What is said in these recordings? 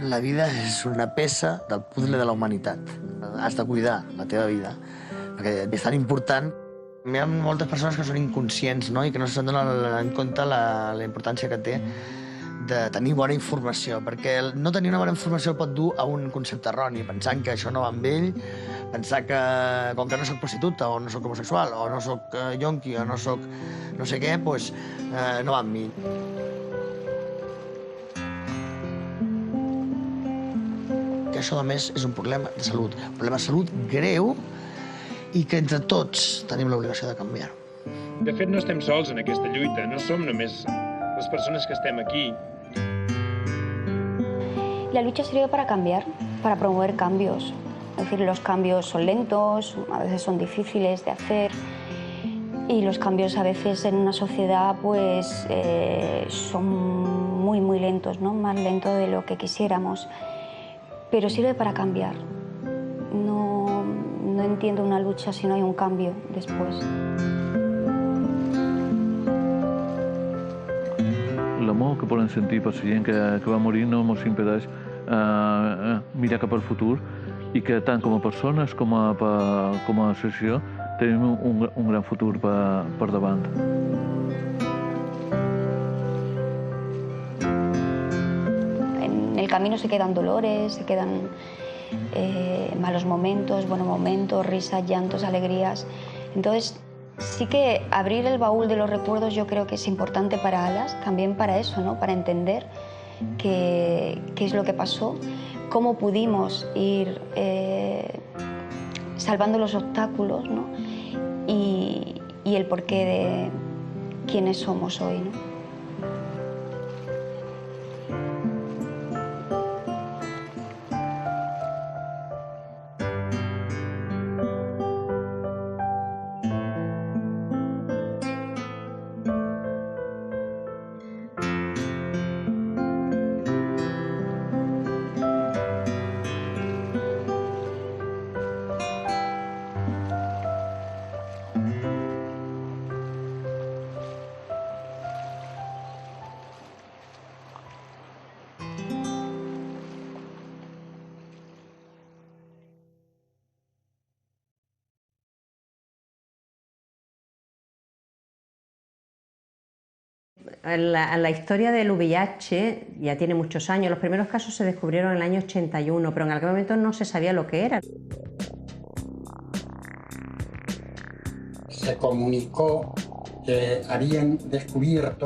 La vida és una peça del puzzle de la humanitat. Has de cuidar la teva vida, perquè és tan important. Hi ha moltes persones que són inconscients, no?, i que no se'n donen en compte la importància que té de tenir bona informació, perquè no tenir una bona informació pot dur a un concepte erroni, pensant que això no va amb ell, pensar que com que no soc prostituta, o no soc homosexual, o no soc yonqui, o no soc no sé què, doncs no va amb mi. Que això, a més, és un problema de salut greu i que entre tots tenim l'obligació de canviar. De fet, no estem sols en aquesta lluita, no som només les persones que estem aquí. La lucha sirve para cambiar, para promover cambios. Es decir, los cambios son lentos, a veces son difíciles de hacer y los cambios a veces en una sociedad pues son muy lentos, ¿no? Más lentos de lo que quisiéramos. Pero sirve para cambiar. No entiendo una lucha si no hay un cambio después. L'amor que poden sentir per la gent que va morir no ens impedeix mirar cap al futur i que tant com a persones com a associació tenim un gran futur per davant. En el camino se quedan dolores, se quedan malos momentos, buenos momentos, risas, llantos, alegrías. Entonces, sí que abrir el baúl de los recuerdos yo creo que es importante para Alas, también para eso, ¿no? Para entender qué es lo que pasó, cómo pudimos ir salvando los obstáculos, ¿no? Y el porqué de quiénes somos hoy, ¿no? La historia del VIH ya tiene muchos años. Los primeros casos se descubrieron en el año 81, pero en aquel momento no se sabía lo que era. Se comunicó que habían descubierto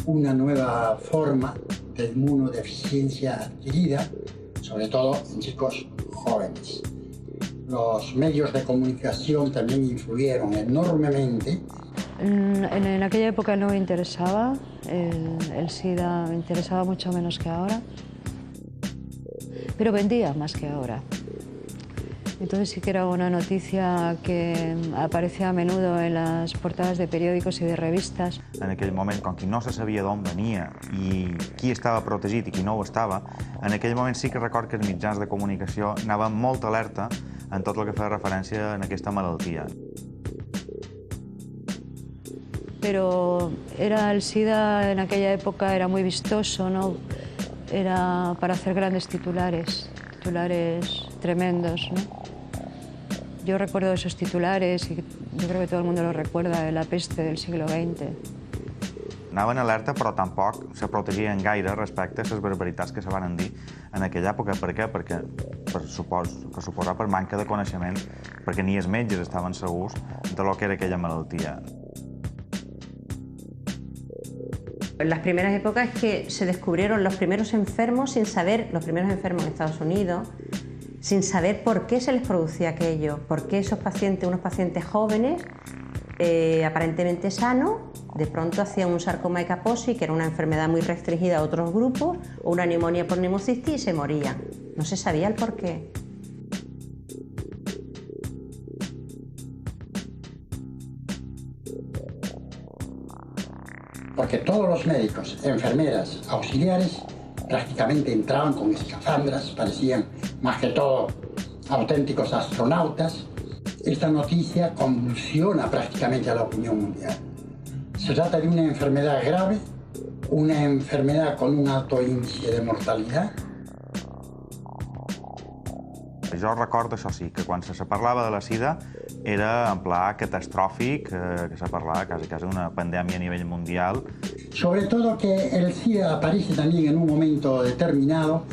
una nueva forma de inmunodeficiencia adquirida, sobre todo en chicos jóvenes. Los medios de comunicación también influyeron enormemente. En aquella época no me interesaba, el SIDA me interesaba mucho menos que ahora, pero vendía más que ahora. Entonces sí que era una noticia que aparecía a menudo en las portadas de periódicos i de revistes. En aquell moment, com que no se sabia d'on venia i qui estava protegit i qui no ho estava, en aquell moment sí que record que els mitjans de comunicació anaven molt alerta en tot el que feia referència a aquesta malaltia. Pero el SIDA en aquella época era muy vistoso, ¿no? Era para hacer grandes titulares tremendos, ¿no? Yo recuerdo esos titulares y yo creo que todo el mundo los recuerda, de la peste del siglo XX. Anaven alerta, però tampoc se protegien gaire respecte a les barbaritats que se van dir en aquella època. Per què? Perquè suposa per manca de coneixement, perquè ni els metges estaven segurs de lo que era aquella malaltia. En las primeras épocas es que se descubrieron los primeros enfermos sin saber, los primeros enfermos en Estados Unidos, sin saber por qué se les producía aquello, por qué esos pacientes, unos pacientes jóvenes, aparentemente sanos, de pronto hacían un sarcoma de Kaposi, que era una enfermedad muy restringida a otros grupos, o una neumonía por neumocistis y se morían. No se sabía el por qué. porque todos los médicos, enfermeras, auxiliares prácticamente entraban con escafandras, parecían más que todo auténticos astronautas. Esta noticia convulsiona prácticamente a la opinión mundial. Se trata de una enfermedad grave, una enfermedad con un alto índice de mortalidad. Jo recordo, això sí, que quan se parlava de la sida era en pla catastròfic, que se parlava quasi una pandèmia a nivell mundial. Sobre todo que el SIDA aparece también en un momento determinado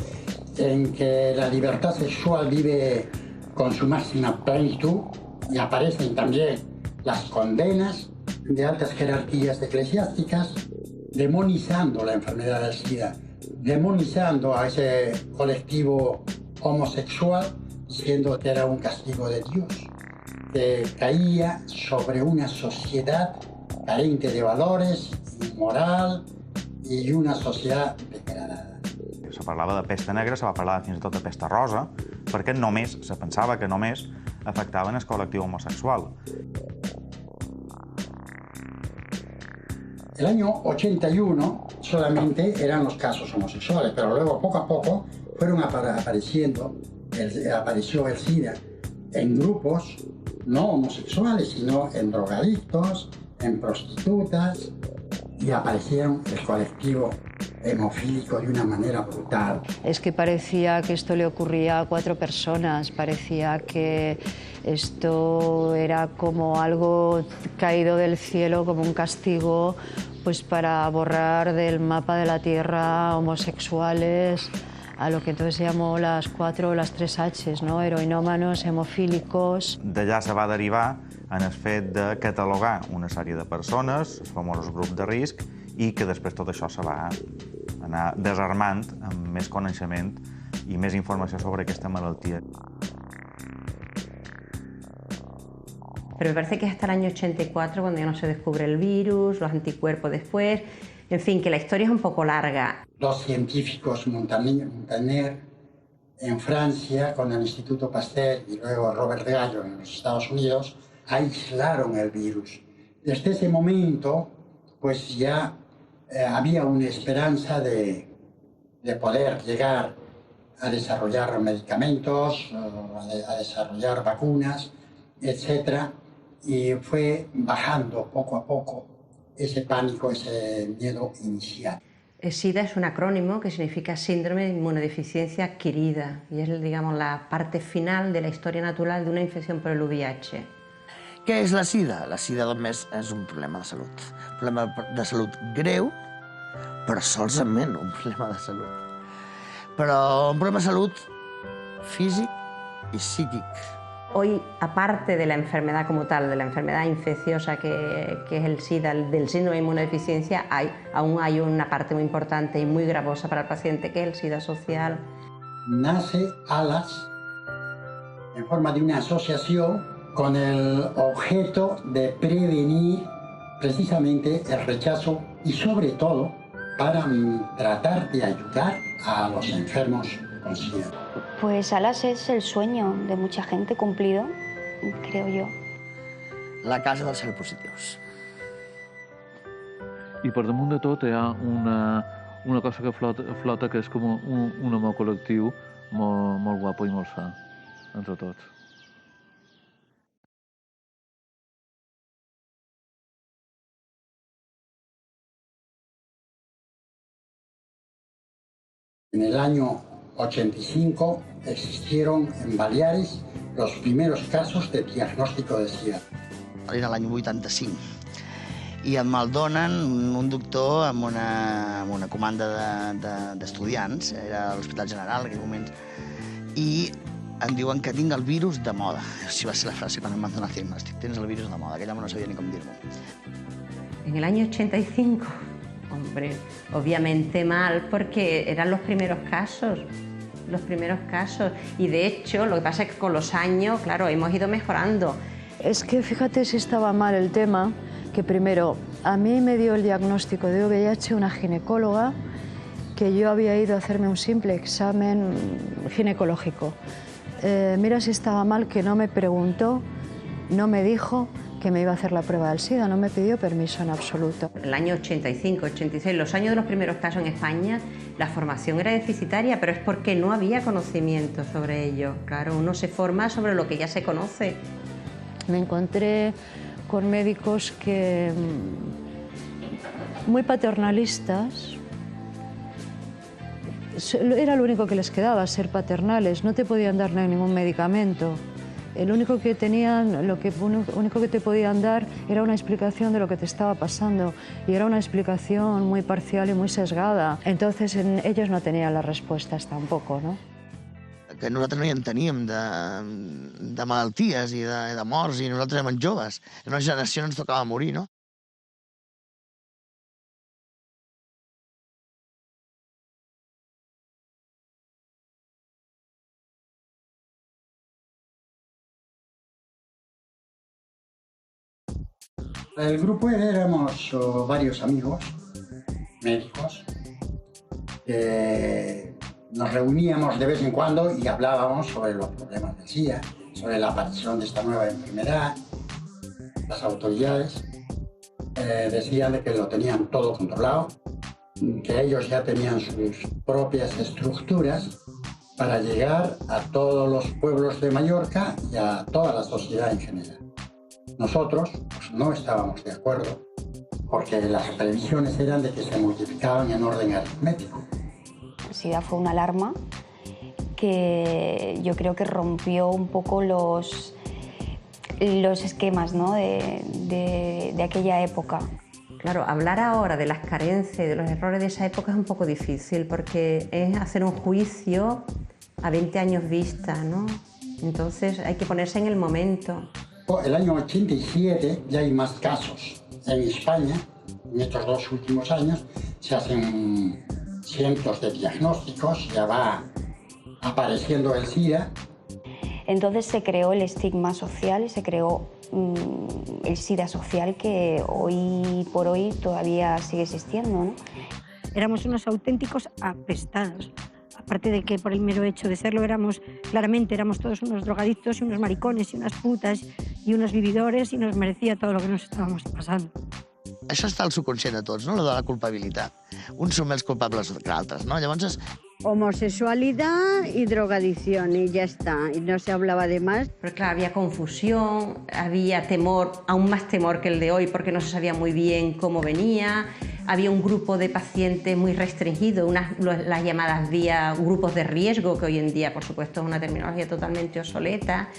en que la libertad sexual vive con su máxima plenitud y aparecen también las condenas de altas jerarquías eclesiásticas demonizando la enfermedad del SIDA, demonizando a ese colectivo homosexual, diciendo que era un castigo de Dios, que caía sobre una sociedad carente de valores, inmoral y una sociedad degradada. Se parlava de pesta negra, se va parlar fins i tot de pesta rosa, perquè només, se pensava que només afectaven el col·lectiu homosexual. El año 81 solamente eran los casos homosexuales, pero luego poco a poco apareció el SIDA en grupos no homosexuales, sino en drogadictos, en prostitutas, y aparecieron el colectivo hemofílico de una manera brutal. Es que parecía que esto le ocurría a 4 personas, parecía que esto era como algo caído del cielo, como un castigo, pues para borrar del mapa de la tierra homosexuales, a lo que entonces se llamó las 4 o las 3 Hs, ¿no? Heroinòmanos, hemofílicos. D'allà se va derivar en el fet de catalogar una sèrie de persones, els famosos grups de risc, i que després tot això se va anar desarmant amb més coneixement i més informació sobre aquesta malaltia. Pero me parece que es hasta el año 84 cuando ya no se descubre el virus, los anticuerpos después, en fin, que la historia es un poco larga. Los científicos Montaner en Francia con el Instituto Pasteur y luego Robert Gallo en los Estados Unidos aislaron el virus. Desde ese momento pues ya había una esperanza de poder llegar a desarrollar medicamentos, a desarrollar vacunas, etc. Y fue bajando poco a poco ese pánico, ese miedo inicial. El SIDA es un acrónimo que significa síndrome de inmunodeficiencia adquirida y es, digamos, la parte final de la historia natural de una infección por el VIH. Què és la sida? La sida només és un problema de salut. Un problema de salut greu, però solament un problema de salut. Però un problema de salut físic i psíquic. Hoy, aparte de la enfermedad como tal, de la enfermedad infecciosa que es el SIDA, del síndrome de inmunodeficiencia, aún hay una parte muy importante y muy gravosa para el paciente, que es el SIDA social. Nace ALAS en forma de una asociación con el objeto de prevenir precisamente el rechazo y sobre todo para tratar de ayudar a los enfermos con SIDA. Pues ALAS es el sueño de mucha gente cumplido, creo yo. La casa dels seropositius. I per damunt de tot hi ha una cosa que flota que és com un amor col·lectiu molt guapo i molt sa, entre tots. En el año 85 existieron en Baleares los primeros casos de diagnóstico de SIDA. Era l'any 85. I me'l donen un doctor amb una comanda d'estudiants, era a l'Hospital General en aquell moment, i em diuen que tinc el virus de moda. Així va ser la frase quan em van donar el diagnòstic. Tens el virus de moda. Aquell home no sabia ni com dir-m'ho. En el año 85, hombre, obviamente mal, porque eran los primeros casos. Y de hecho, lo que pasa es que con los años, claro, hemos ido mejorando. Es que fíjate si estaba mal el tema, que primero, a mí me dio el diagnóstico de VIH una ginecóloga, que yo había ido a hacerme un simple examen ginecológico. Mira si estaba mal que no me preguntó, no me dijo que me iba a hacer la prueba del SIDA, no me pidió permiso en absoluto. El año 85, 86, los años de los primeros casos en España, la formación era deficitaria, pero es porque no había conocimiento sobre ello. Claro, uno se forma sobre lo que ya se conoce. Me encontré con médicos que muy paternalistas. Era lo único que les quedaba, ser paternales. No te podían dar ningún medicamento. El único que tenían, lo único que te podían dar era una explicación de lo que te estaba pasando, y era una explicación muy parcial y muy sesgada. Entonces ellos no tenían las respuestas tampoco, ¿no? Que nosaltres no hi en teníem de malalties i de morts, i nosaltres érem joves. En una generació ens tocava morir, no? El grupo éramos varios amigos, médicos, que nos reuníamos de vez en cuando y hablábamos sobre los problemas del SIDA, sobre la aparición de esta nueva enfermedad. Las autoridades decían de que lo tenían todo controlado, que ellos ya tenían sus propias estructuras para llegar a todos los pueblos de Mallorca y a toda la sociedad en general. Nosotros pues, no estábamos de acuerdo porque las previsiones eran de que se multiplicaban en orden aritmético. El SIDA fue una alarma que yo creo que rompió un poco los esquemas, ¿no? de aquella época. Claro, hablar ahora de las carencias y de los errores de esa época es un poco difícil porque es hacer un juicio a 20 años vista, ¿no? Entonces hay que ponerse en el momento. El año 87 ya hay más casos en España. En estos 2 últimos años se hacen cientos de diagnósticos, ya va apareciendo el SIDA. Entonces se creó el estigma social y se creó el SIDA social que hoy por hoy todavía sigue existiendo, ¿no? Éramos unos auténticos apestados. Aparte de que por el mero hecho de serlo éramos todos unos drogadictos y unos maricones y unas putas y unos vividores, y nos merecía todo lo que nos estábamos pasando. Això està al subconscient de tots, no? Lo de la culpabilitat. Uns són més culpables que altres, no? Llavors homosexualidad y drogadicción y ya está, y no se hablaba de más. Pero claro, había confusión, había temor, aún más temor que el de hoy, porque no se sabía muy bien cómo venía. Había un grupo de pacientes muy restringido, las llamadas grupos de riesgo, que hoy en día, por supuesto, es una terminología totalmente obsoleta.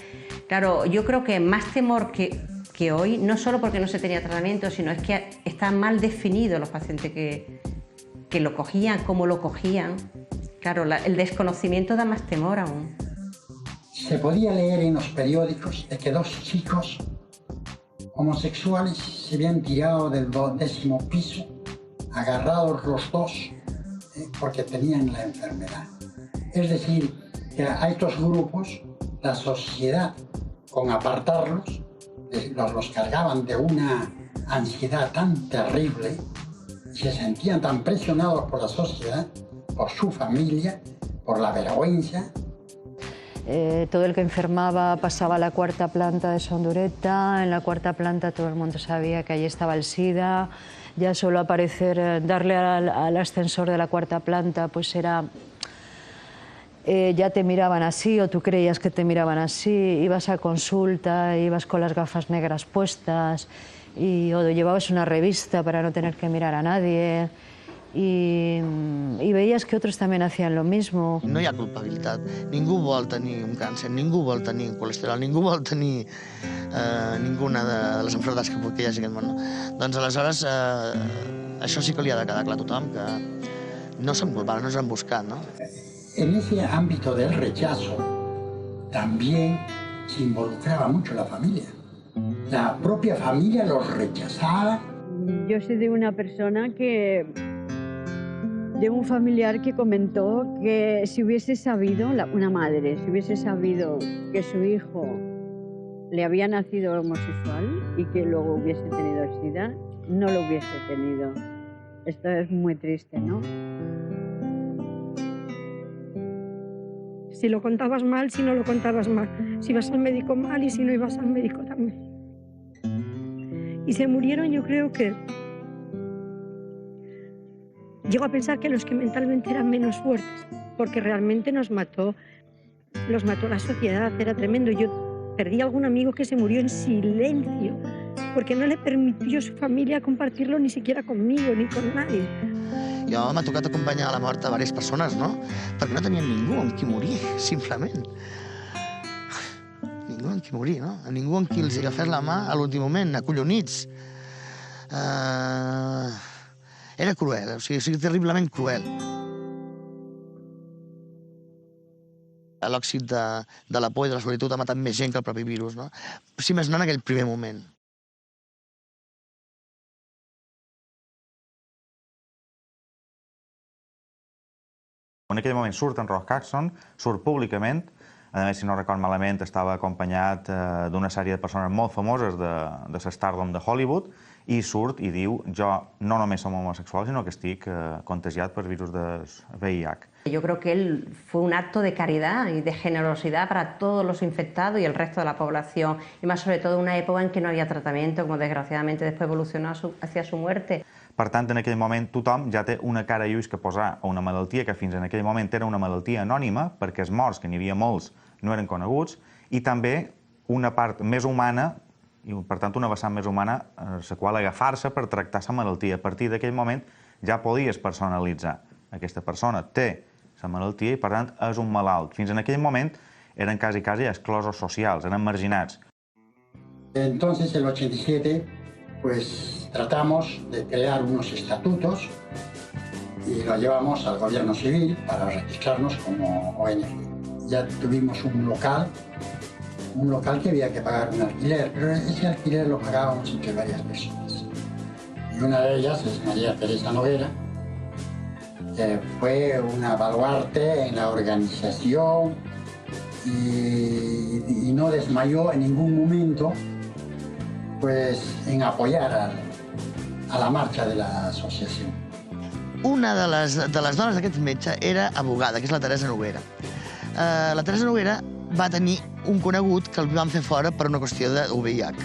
Claro, yo creo que más temor que hoy, no solo porque no se tenía tratamiento, sino es que están mal definidos los pacientes que lo cogían, cómo lo cogían. Claro, el desconocimiento da más temor aún. Se podía leer en los periódicos de que 2 chicos homosexuales se habían tirado del 12º piso, agarrados los 2, porque tenían la enfermedad. Es decir, que a estos grupos la sociedad, con apartarlos, los cargaban de una ansiedad tan terrible y se sentían tan presionados por la sociedad, por su familia, por la vergüenza. Todo el que enfermaba pasaba a la 4ª planta de Sondureta. En la 4ª planta todo el mundo sabía que allí estaba el SIDA. Ya solo aparecer, darle al ascensor de la 4ª planta, pues era... ya te miraban así, o tú creías que te miraban así. Ibas a consulta, ibas con las gafas negras puestas, o llevabas una revista para no tener que mirar a nadie. I veies que otros també hacían lo mismo. No hi ha culpabilitat. Ningú vol tenir un càncer, ningú vol tenir un colesterol, ningú vol tenir ninguna de les malalties que hi hagi en aquest món. Doncs aleshores això sí que li ha de quedar clar a tothom, que no som culpables, no ens han buscat, no? En ese ámbito del rechazo también se involucraba mucho la familia. La propia familia los rechazaba. Yo sé de una persona de un familiar que comentó que si hubiese sabido, una madre, si hubiese sabido que su hijo le había nacido homosexual y que luego hubiese tenido el SIDA, no lo hubiese tenido. Esto es muy triste, ¿no? Si lo contabas mal, si no lo contabas mal. Si ibas al médico mal y si no ibas al médico también. Y se murieron, yo creo que... Llego a pensar que los que mentalmente eran menos fuertes, porque realmente los mató la sociedad, era tremendo. Yo perdí a algún amigo que se murió en silencio, porque no le permitió su familia compartirlo ni siquiera conmigo ni con nadie. Jo m'ha tocat acompanyar a la mort a diverses persones, no? Perquè no tenien ningú amb qui morir, simplement. Ningú amb qui morir, no? Ningú amb qui els agafés la mà a l'últim moment, acollonits. Era cruel, o sigui, terriblement cruel. L'òxid de la por i de la solitud ha matat més gent que el propi virus, no? Si més no en aquell primer moment. En aquell moment surt en Ross Jackson, surt públicament, a més, si no record malament, estava acompanyat d'una sèrie de persones molt famoses de l'Stardom de Hollywood, i surt i diu, jo no només som homosexual, sinó que estic contagiat per virus del VIH. Yo creo que él fue un acto de caridad y de generosidad para todos los infectados y el resto de la población, y más sobre todo en una época en que no había tratamiento, como desgraciadamente después evolucionó hacia su muerte. Per tant, en aquell moment tothom ja té una cara i ulls que posar a una malaltia que fins en aquell moment era una malaltia anònima, perquè els morts, que n'hi havia molts, no eren coneguts, i també una part més humana, i per tant una vessant més humana, a la qual agafar-se per tractar la malaltia. A partir d'aquell moment ja podies personalitzar. Aquesta persona té la malaltia i per tant és un malalt. Fins en aquell moment eren quasi exclosos socials, eren marginats. Entonces, el 87, pues tratamos de crear unos estatutos y lo llevamos al gobierno civil para registrarnos como ONG. Ya tuvimos un local que había que pagar un alquiler, pero ese alquiler lo pagábamos entre varias personas. Y una de ellas es María Teresa Noguera, que fue una baluarte en la organización y no desmayó en ningún momento pues, en apoyar a la marcha de la asociación. Una de les dones d'aquest metge era abogada, que és la Teresa Noguera. La Teresa Noguera va tenir un conegut que el van fer fora per una qüestió de VIH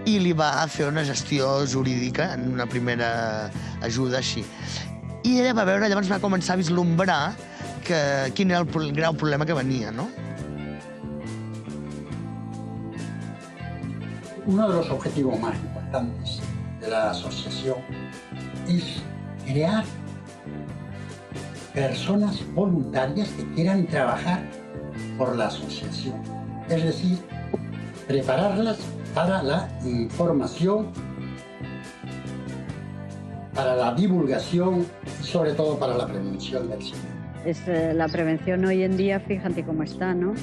i li va fer una gestió jurídica en una primera ajuda així. I ella va veure, llavors va començar a vislumbrar quin era el greu problema que venia, no? Uno de los objetivos más importantes de la asociación es crear personas voluntarias que quieran trabajar por la asociación. Es decir, prepararlas para la información, para la divulgación y sobre todo para la prevención del SIDA. La prevención hoy en día, fíjate cómo está, ¿no?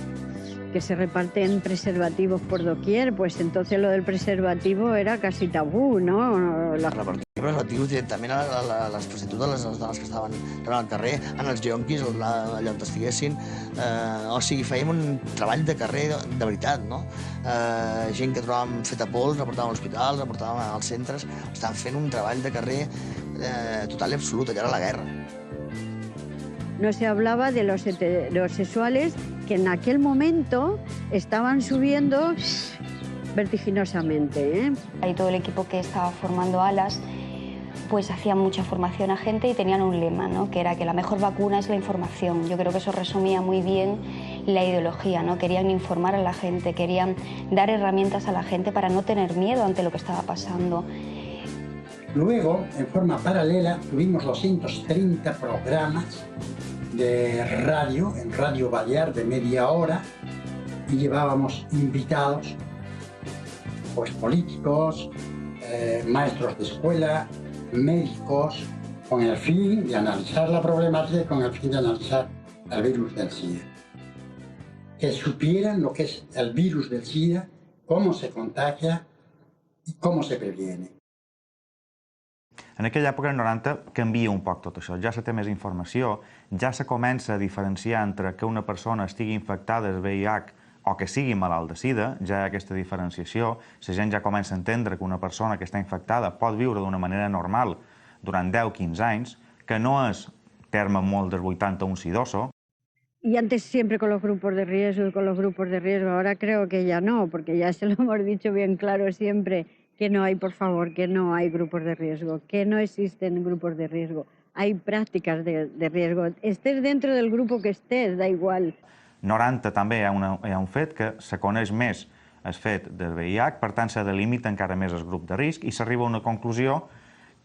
Que se reparten preservativos por doquier, pues entonces lo del preservativo era casi tabú, ¿no? Repartir preservatius directament a les prostitutes, a les dones que estaven al carrer, en els jonquis, allà on estiguessin. O sigui, fèiem un treball de carrer de veritat, no? Gent que trobàvem feta pols, la portàvem a l'hospital, la portàvem als centres, estàvem fent un treball de carrer total i absolut, allò era la guerra. No se hablaba de los heterosexuales que en aquel momento estaban subiendo vertiginosamente. Y todo el equipo que estaba formando ALAS pues hacían mucha formación a gente y tenían un lema, ¿no? Que era que la mejor vacuna es la información. Yo creo que eso resumía muy bien la ideología, ¿no? Querían informar a la gente, querían dar herramientas a la gente para no tener miedo ante lo que estaba pasando. Luego, en forma paralela, tuvimos 230 programas de radio, en Radio Balear, de media hora, y llevábamos invitados, pues políticos, maestros de escuela, médicos, con el fin de analizar la problemática y con el fin de analizar el virus del SIDA. Que supieran lo que es el virus del SIDA, cómo se contagia y cómo se previene. En aquella època, en 90, canvia un poc tot això. Ja se té més informació, ja se comença a diferenciar entre que una persona estigui infectada del VIH o que sigui malalt de SIDA, ja hi ha aquesta diferenciació. La gent ja comença a entendre que una persona que està infectada pot viure d'una manera normal durant 10-15 anys, que no és terme molt dels 80 un sidoso. Y antes siempre con los grupos de riesgo, ahora creo que ya no, porque ya se lo hemos dicho bien claro siempre, que no hay, por favor, que no hay grupos de riesgo, que no existen grupos de riesgo. Hay pràctiques de riesgo. Estés dentro del grup que estés, da igual. 90 també hi ha un fet que se coneix més el fet del VIH, per tant se delimita encara més el grup de risc i s'arriba a una conclusió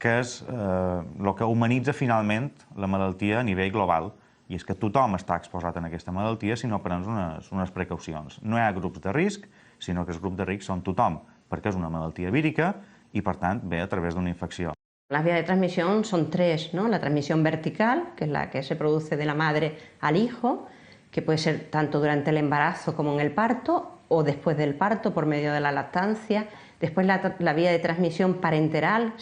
que és el que humanitza finalment la malaltia a nivell global, i és que tothom està exposat a aquesta malaltia si no prens unes precaucions. No hi ha grups de risc, sinó que els grups de risc són tothom, perquè és una malaltia vírica i, per tant, ve a través d'una infecció. Las vías de transmisión son tres, ¿no? La transmisión vertical, que es la que se produce de la madre al hijo, que puede ser tanto durante el embarazo como en el parto o después del parto por medio de la lactancia. Después la vía de transmisión parenteral,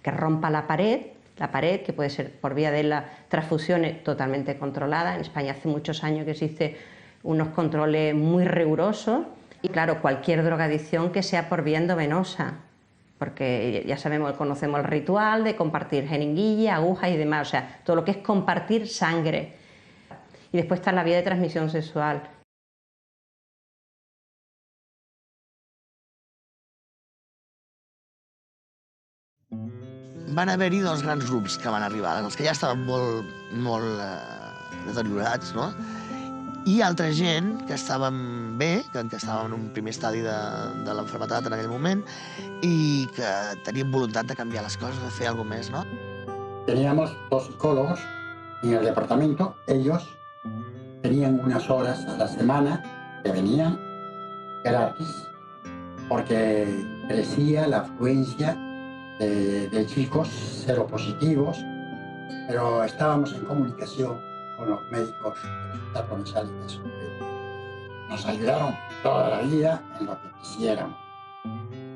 que rompa la pared, que puede ser por vía de las transfusiones totalmente controlada. En España hace muchos años que existen unos controles muy rigurosos. Y claro, cualquier drogadicción que sea por vía endovenosa, porque ya sabemos, conocemos el ritual de compartir jeringuilla, agujas y demás, o sea, todo lo que es compartir sangre. Y después está la vía de transmisión sexual. Van haver-hi dos grans grups que van arribar, els que ja estaven molt deteriorats, no? I altra gent que estàvem bé, que estàvem en un primer estadi de l'enfermetat en aquell moment i que teníem voluntat de canviar les coses, de fer alguna més, ¿no? Teníamos 2 psicólogos en el departamento. Ellos tenían unas horas a la semana que venían gratis porque crecía la afluencia de chicos seropositivos, pero estábamos en comunicación con los médicos del Hospital Provincial de Jesús. Nos ayudaron toda la vida en lo que quisiéramos.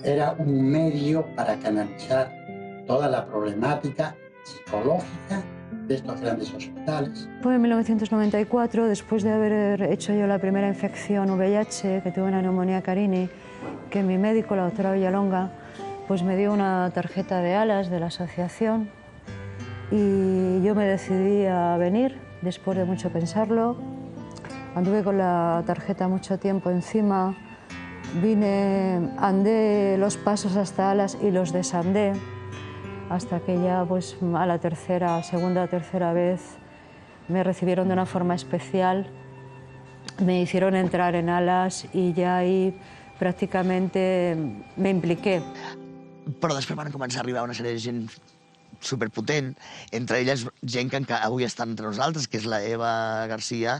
Era un medio para canalizar toda la problemática psicológica de estos grandes hospitales. Fue en 1994, después de haber hecho yo la primera infección VIH, que tuve una neumonía Carini, que mi médico, la doctora Villalonga, pues me dio una tarjeta de alas de la asociación y yo me decidí a venir después de mucho pensarlo. Anduve con la tarjeta mucho tiempo encima, andé los pasos hasta alas y los desandé, hasta que ya pues, a la segunda o tercera vez me recibieron de una forma especial, me hicieron entrar en alas y ya ahí prácticamente me impliqué. Però després van començar a arribar una sèrie de gent superpotent, entre elles gent que avui està entre nosaltres, que és la Eva García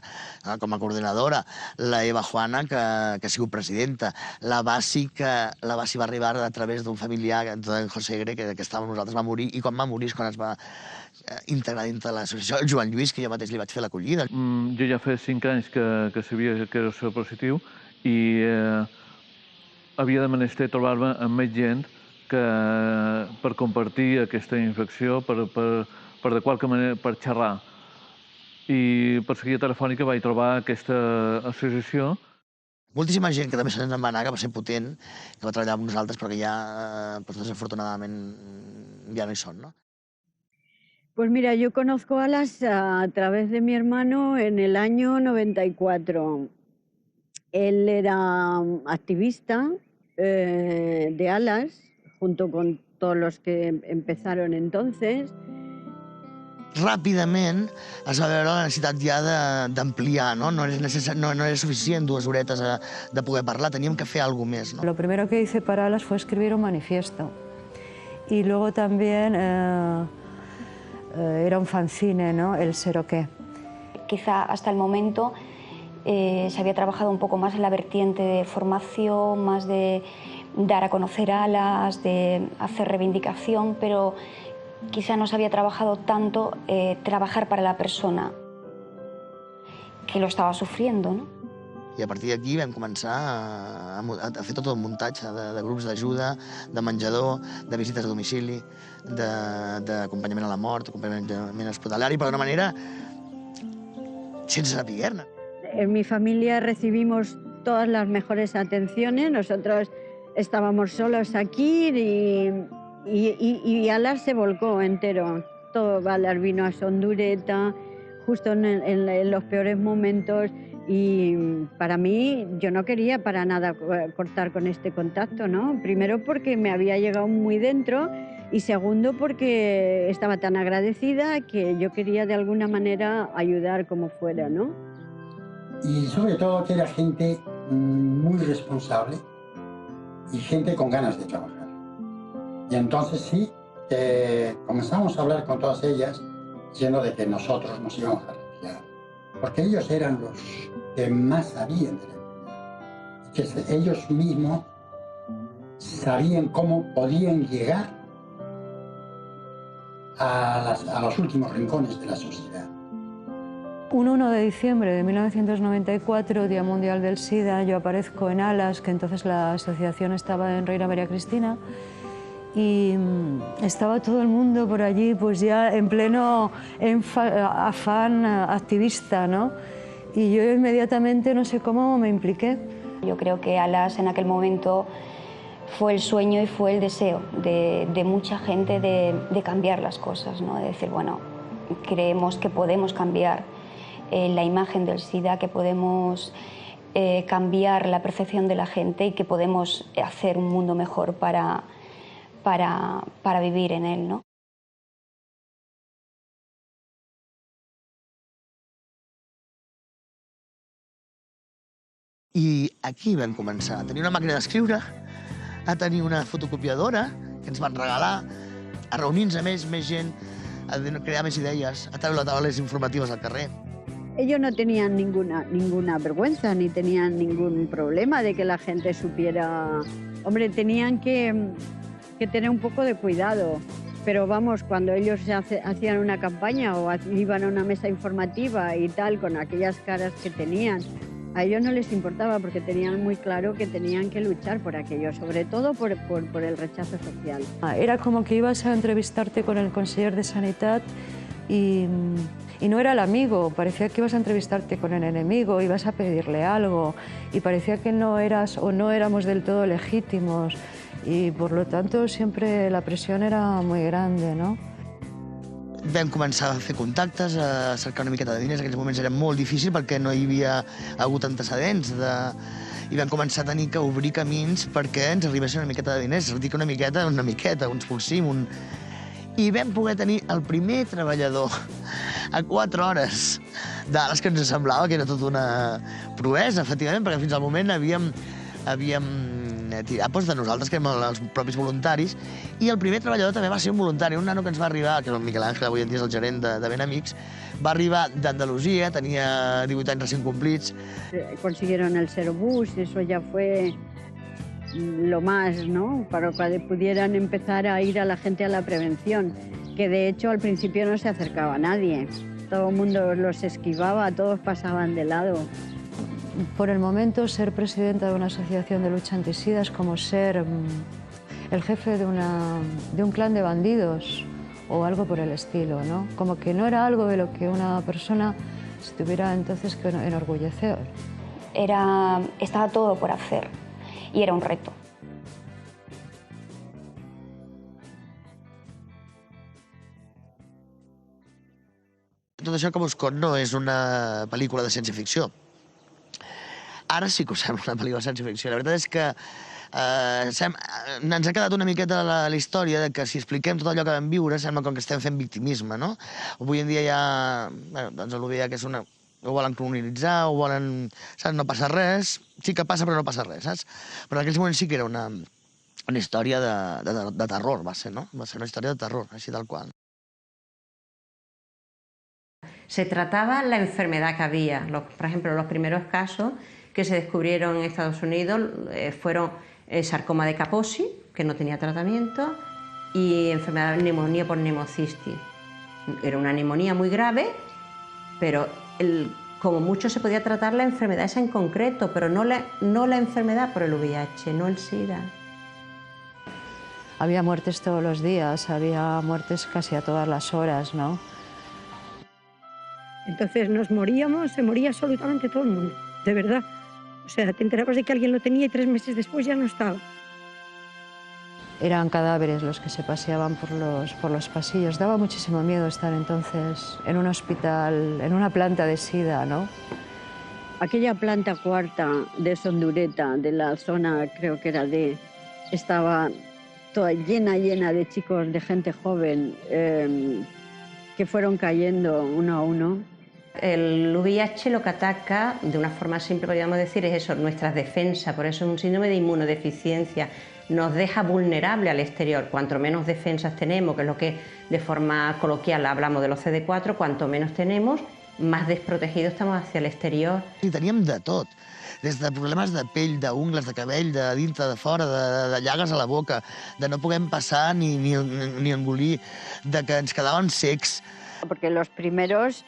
com a coordinadora, la Eva Juana, que ha sigut presidenta, la Basi va arribar a través d'un familiar, en José Gre, que estava amb nosaltres, va morir, i quan va morir és quan es va integrar dintre de l'associació. El Joan Lluís, que jo mateix li vaig fer l'acollida. Jo ja feia 5 anys que sabia que era seropositiu i havia de menester trobar-me amb més gent per compartir aquesta infecció, per de qualque manera, per xerrar. I per seguir telefònica vaig trobar aquesta associació. Moltíssima gent que també se'n va anar, que va ser potent, que va treballar amb nosaltres, però que ja, desafortunadament, ja no hi són, ¿no? Pues mira, yo conozco ALAS a través de mi hermano en el año 94. Él era activista de ALAS, junto con todos los que empezaron entonces. Ràpidament es va veure la necessitat ja d'ampliar, no? No era suficient 2 horetes de poder parlar, teníem que fer alguna més, ¿no? Lo primero que hice para ALAS fue escribir un manifiesto. Y luego también era un fanzine, ¿no? El Seroqué. Quizá hasta el momento se había trabajado un poco más en la vertiente de formación, más de dar a conocer ALAS, de hacer reivindicación, pero quizá no se había trabajado tanto trabajar para la persona que lo estaba sufriendo, ¿no? I a partir d'aquí vam començar a fer tot el muntatge de grups d'ajuda, de menjador, de visites a domicili, d'acompanyament a la mort, acompanyament hospitalari, però d'una manera sense saber-ne. En mi familia recibimos todas las mejores atenciones. Nosotros estábamos solos aquí y ALAS se volcó entero. Todo ALAS vino a Sondureta, justo en los peores momentos. Y para mí, yo no quería para nada cortar con este contacto, ¿no? Primero porque me había llegado muy dentro y segundo porque estaba tan agradecida que yo quería de alguna manera ayudar como fuera, ¿no? Y sobre todo que era gente muy responsable y gente con ganas de trabajar. Y entonces sí, comenzamos a hablar con todas ellas diciendo de que nosotros nos íbamos a retirar, porque ellos eran los que más sabían de la enfermedad, que ellos mismos sabían cómo podían llegar a los últimos rincones de la sociedad. Un 1 de diciembre de 1994, Día Mundial del SIDA, yo aparezco en Alas, que entonces la asociación estaba en Reina María Cristina, y estaba todo el mundo por allí, pues ya en pleno afán activista, ¿no? Y yo inmediatamente, no sé cómo, me impliqué. Yo creo que Alas en aquel momento fue el sueño y fue el deseo de mucha gente de cambiar las cosas, ¿no? De decir, bueno, creemos que podemos cambiar la imagen del SIDA, que podemos cambiar la percepción de la gente y que podemos hacer un mundo mejor para vivir en él, ¿no? I aquí vam començar a tenir una màquina d'escriure, a tenir una fotocopiadora que ens van regalar, a reunir-nos amb més gent, a crear més idees, a treure taules informatives al carrer. Ellos no tenían ninguna vergüenza ni tenían ningún problema de que la gente supiera. Hombre, tenían que tener un poco de cuidado, pero vamos, cuando ellos hacían una campaña o iban a una mesa informativa y tal, con aquellas caras que tenían, a ellos no les importaba porque tenían muy claro que tenían que luchar por aquello, sobre todo por el rechazo social. Era como que ibas a entrevistarte con el conseller de Sanitat y no era el amigo, parecía que ibas a entrevistarte con el enemigo, ibas a pedirle algo y parecía que no eras o no éramos del todo legítimos y por lo tanto siempre la presión era muy grande, ¿no? Vam començar a fer contactes, a cercar una miqueta de diners. En aquells moments era molt difícil perquè no hi havia hagut antecedents i vam començar a tenir que obrir camins perquè ens arribessin una miqueta de diners. Dic una miqueta, uns pulsim. I vam poder tenir el primer treballador a 4 hores d'Ales, que ens semblava que era tota una proesa, efectivament, perquè fins al moment havíem tirat de nosaltres, que érem els propis voluntaris, i el primer treballador també va ser un voluntari, un nano que ens va arribar, que és el Miquel Àngel, avui en dia és el gerent de Ben Amics, va arribar d'Andalusia, tenia 18 anys recient complits. Consiguieron el Serobús, eso ya fue lo más, ¿no? Para que pudieran empezar a ir a la gente a la prevención, que de hecho al principio no se acercaba a nadie. Todo el mundo los esquivaba, todos pasaban de lado. Por el momento, ser presidenta de una asociación de lucha antisida es como ser el jefe de un clan de bandidos o algo por el estilo, ¿no? Como que no era algo de lo que una persona se tuviera entonces que enorgullecer. Estaba todo por hacer y era un reto. Tot això que vos conto no és una pel·lícula de ciència-ficció. Ara sí que us sembla una pel·lícula de ciència-ficció. La veritat és que ens ha quedat una miqueta la història de que si expliquem tot allò que vam viure sembla com que estem fent victimisme, no? Avui en dia ja, doncs l'UVIH és una... ho volen colonitzar, ho volen... Saps? No passa res, sí que passa però no passa res, saps? Però en aquells moments sí que era una història de terror, va ser, no? Va ser una història de terror, així tal qual. Se trataba la enfermedad que había. Por ejemplo, los primeros casos que se descubrieron en Estados Unidos fueron sarcoma de Kaposi, que no tenía tratamiento, y enfermedad de neumonía por neumocistis. Era una neumonía muy grave, pero como mucho se podía tratar la enfermedad esa en concreto, pero no la enfermedad por el VIH, no el SIDA. Había muertes todos los días, había muertes casi a todas las horas, ¿no? Entonces nos moríamos, se moría absolutamente todo el mundo, de verdad. O sea, te enterabas de que alguien lo tenía y 3 meses después ya no estaba. Eran cadáveres los que se paseaban por los pasillos. Daba muchísimo miedo estar entonces en un hospital, en una planta de SIDA, ¿no? Aquella planta cuarta de Sondureta, de la zona, creo que era D, estaba toda llena de chicos, de gente joven, que fueron cayendo uno a uno. El VIH lo que ataca, de una forma simple podríamos decir, es eso, nuestras defensas, por eso es un síndrome de inmunodeficiencia. Nos deja vulnerable al exterior. Cuanto menos defensas tenemos, que es lo que de forma coloquial hablamos de los CD4, cuanto menos tenemos, más desprotegidos estamos hacia el exterior. I teníem de tot, des de problemes de pell, d'ungles, de cabell, de dintre, de fora, de llagues a la boca, de no poder passar ni engolir, de que ens quedàvem secs. Porque los primeros,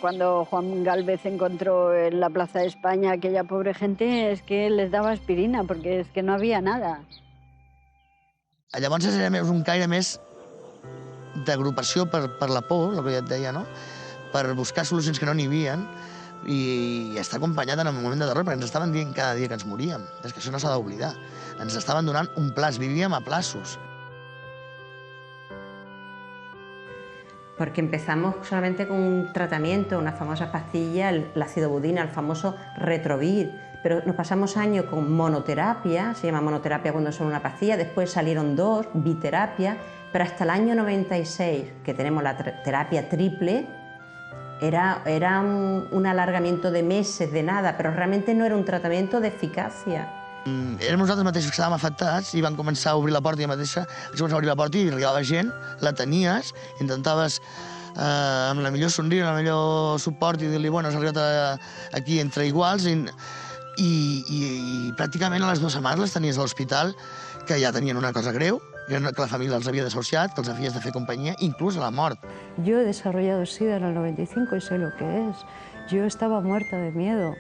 cuando Juan Gálvez encontró en la Plaza de España aquella pobre gente, es que les daba aspirina, porque es que no había nada. Llavors era un caire més d'agrupació per la por, el que ja et deia, no? Per buscar solucions que no n'hi havia i estar acompanyat en el moment de terror, perquè ens estaven dient cada dia que ens moríem. És que això no s'ha d'oblidar. Ens estaven donant un plaç, vivíem a plaços. Porque empezamos solamente con un tratamiento, una famosa pastilla, la acidobudina, el famoso Retrovir, pero nos pasamos años con monoterapia, se llama monoterapia cuando son una pastilla, después salieron 2, biterapia, pero hasta el año 96, que tenemos la terapia triple, era un alargamiento de meses, de nada, pero realmente no era un tratamiento de eficacia. Érem nosaltres mateixos que estàvem afectats i van començar a obrir la porta i mateixa, vaig començar a obrir la porta i arribava gent, la tenies, intentaves amb la millor somriure, amb el millor suport i dir-li, bueno, has arribat aquí entre iguals i pràcticament a les 2 setmanes les tenies a l'hospital, que ja tenien una cosa greu, que la família els havia desahuciat, que els havies de fer companyia, inclús a la mort. Yo he desarrollado SIDA en el 95 y sé lo que es. Yo estaba muerta de miedo.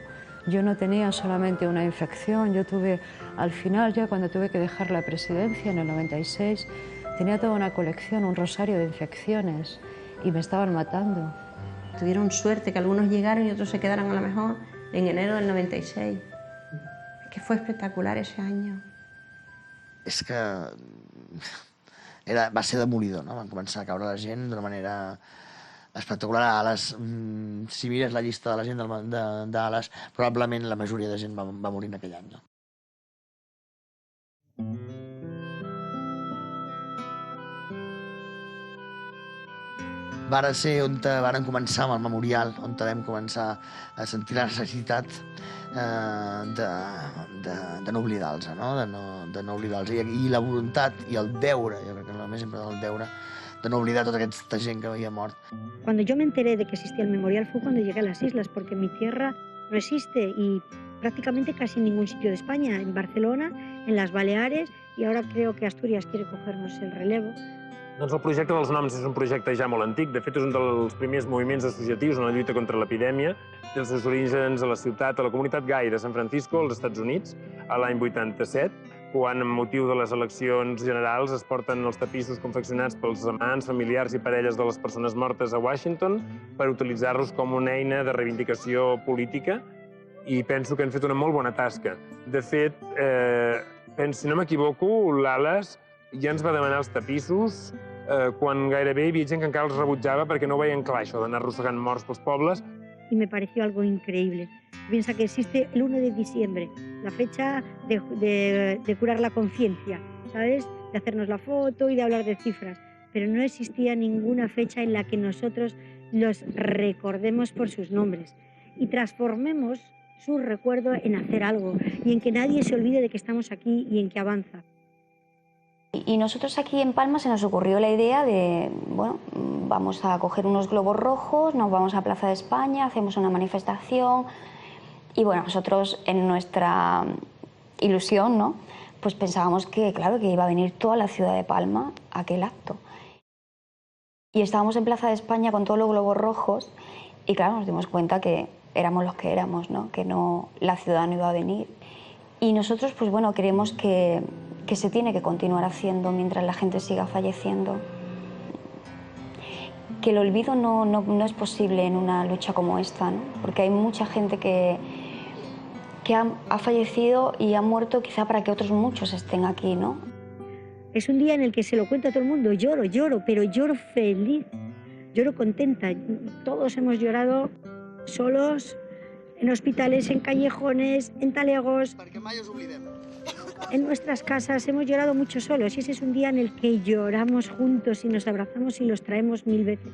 Yo no tenía solamente una infección, yo tuve, al final ya cuando tuve que dejar la presidencia en el 96, tenía toda una colección, un rosario de infecciones y me estaban matando. Tuvieron suerte que algunos llegaron y otros se quedaron a lo mejor en enero del 96. Es que fue espectacular ese año. És que va ser demolidor, no? Van començar a caure la gent d'una manera espectacular. Si mires la llista de la gent d'Ales, probablement la majoria de gent va morir en aquell any. No? Varen ser on varen començar amb el memorial, on vam començar a sentir la necessitat de no oblidar-los, de no oblidar-los. I la voluntat i el deure, jo crec que el més important el deure, de no olvidar tota aquesta gent que havia mort. Cuando yo me enteré de que existía el memorial fue cuando llegué a las islas, porque mi tierra no existe y prácticamente casi en ningún sitio de España, en Barcelona, en las Baleares, y ahora creo que Asturias quiere cogernos el relevo. Doncs el projecte dels noms és un projecte ja molt antic. De fet, és un dels primers moviments associatius en la lluita contra l'epidèmia. Té els seus orígens a la ciutat, a la comunitat gai de San Francisco, als Estats Units, a l'any 87, quan, amb motiu de les eleccions generals, es porten els tapissos confeccionats pels amants, familiars i parelles de les persones mortes a Washington per utilitzar-los com una eina de reivindicació política, i penso que han fet una molt bona tasca. De fet, si no m'equivoco, l'Ales ja ens va demanar els tapissos quan gairebé hi havia gent que encara els rebutjava perquè no veien clar això d'anar arrossegant morts pels pobles. Y me pareció algo increíble. Piensa que existe el 1 de diciembre, la fecha de curar la conciencia, ¿sabes? De hacernos la foto y de hablar de cifras. Pero no existía ninguna fecha en la que nosotros los recordemos por sus nombres y transformemos su recuerdo en hacer algo y en que nadie se olvide de que estamos aquí y en que avanza. Y nosotros aquí en Palma se nos ocurrió la idea de, bueno, vamos a coger unos globos rojos, nos vamos a Plaza de España, hacemos una manifestación y bueno, nosotros en nuestra ilusión, ¿no? Pues pensábamos que, claro, que iba a venir toda la ciudad de Palma a aquel acto. Y estábamos en Plaza de España con todos los globos rojos y claro, nos dimos cuenta que éramos los que éramos, ¿no? Que no, la ciudad no iba a venir. Y nosotros, pues bueno, creemos que se tiene que continuar haciendo mientras la gente siga falleciendo. Que el olvido no es posible en una lucha como esta, ¿no? Porque hay mucha gente que ha fallecido y ha muerto quizá para que otros muchos estén aquí, ¿no? Es un día en el que se lo cuento a todo el mundo, lloro, pero lloro feliz, lloro contenta. Todos hemos llorado solos, en hospitales, en callejones, en talegos. En nuestras casas hemos llorado mucho solos y ese es un día en el que lloramos juntos y nos abrazamos y los traemos 1000 veces.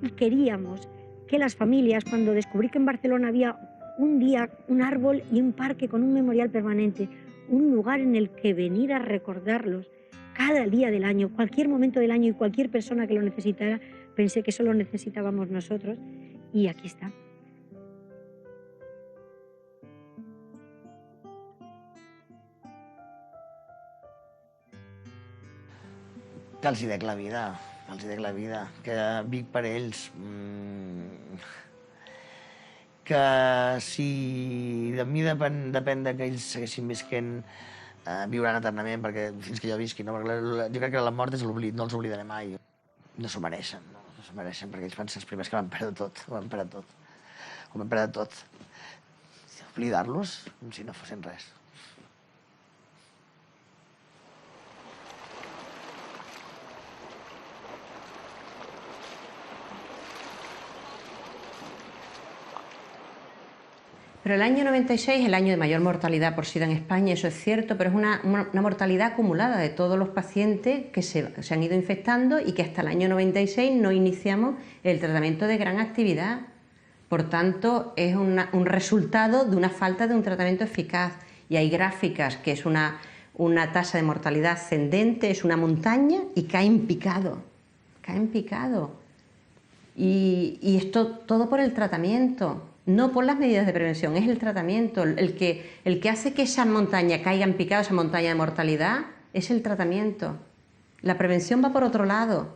Y queríamos que las familias, cuando descubrí que en Barcelona había un día, un árbol y un parque con un memorial permanente, un lugar en el que venir a recordarlos cada día del año, cualquier momento del año y cualquier persona que lo necesitara, pensé que eso lo necesitábamos nosotros y aquí está. Que els hi dec la vida, que vic per ells. Que si de mi depèn que ells segueixin visquent, viuran eternament, perquè fins que jo visqui, no? Perquè jo crec que la mort és l'oblit, no els oblidaré mai. No s'ho mereixen, no s'ho mereixen, perquè ells van ser els primers que van perdre tot, ho van perdre tot. Oblidar-los com si no fossin res. Pero el año 96 es el año de mayor mortalidad por SIDA en España, eso es cierto, pero es una mortalidad acumulada de todos los pacientes que se han ido infectando y que hasta el año 96 no iniciamos el tratamiento de gran actividad. Por tanto, es un resultado de una falta de un tratamiento eficaz. Y hay gráficas que es una tasa de mortalidad ascendente, es una montaña y cae en picado. Y esto todo por el tratamiento. No por las medidas de prevención, es el tratamiento. El que hace que esa montaña caiga en picado, esa montaña de mortalidad, es el tratamiento. La prevenció va per otro lado.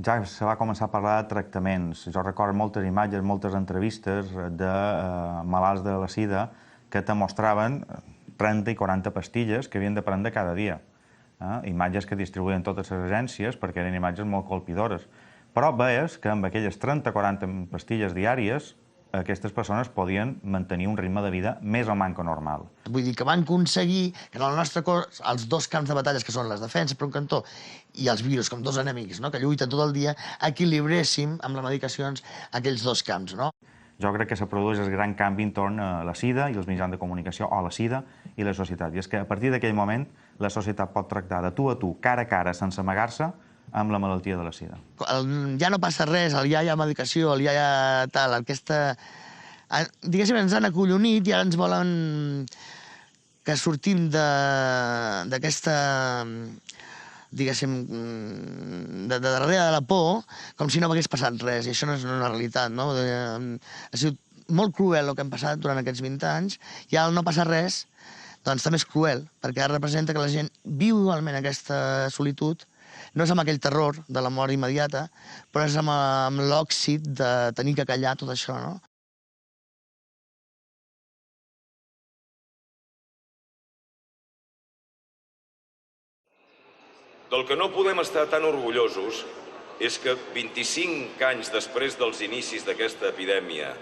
Ja se va començar a parlar de tractaments. Jo recordo moltes imatges, moltes entrevistes de malalts de la sida que te mostraven 30 i 40 pastilles que havien de prendre cada dia. Imatges que distribuïen totes les agències perquè eren imatges molt colpidores. Però veies que amb aquelles 30-40 pastilles diàries aquestes persones podien mantenir un ritme de vida més o manco normal. Vull dir que van aconseguir que en el nostre cos els dos camps de batalles, que són les defenses per un cantó i els virus com dos enemics, que lluiten tot el dia, equilibréssim amb les medicacions aquells dos camps. Jo crec que se produeix el gran canvi entorn a la sida i els mitjans de comunicació, o la sida i la societat. I és que a partir d'aquell moment la societat pot tractar de tu a tu, cara a cara, sense amagar-se, amb la malaltia de la sida. Ja no passa res, ja hi ha medicació, ja hi ha tal, aquesta... Diguéssim, ens han acollonit i ara ens volen que sortim d'aquesta, diguéssim, de darrere de la por, com si no hagués passat res, i això no és una realitat, no? Ha sigut molt cruel el que hem passat durant aquests 20 anys, i al no passar res, doncs també és cruel, perquè representa que la gent viu igualment aquesta solitud. No és amb aquell terror de la mort immediata, però és amb l'òxid de tenir que callar tot això, no? Del que no podem estar tan orgullosos és que 25 anys després dels inicis d'aquesta epidèmia,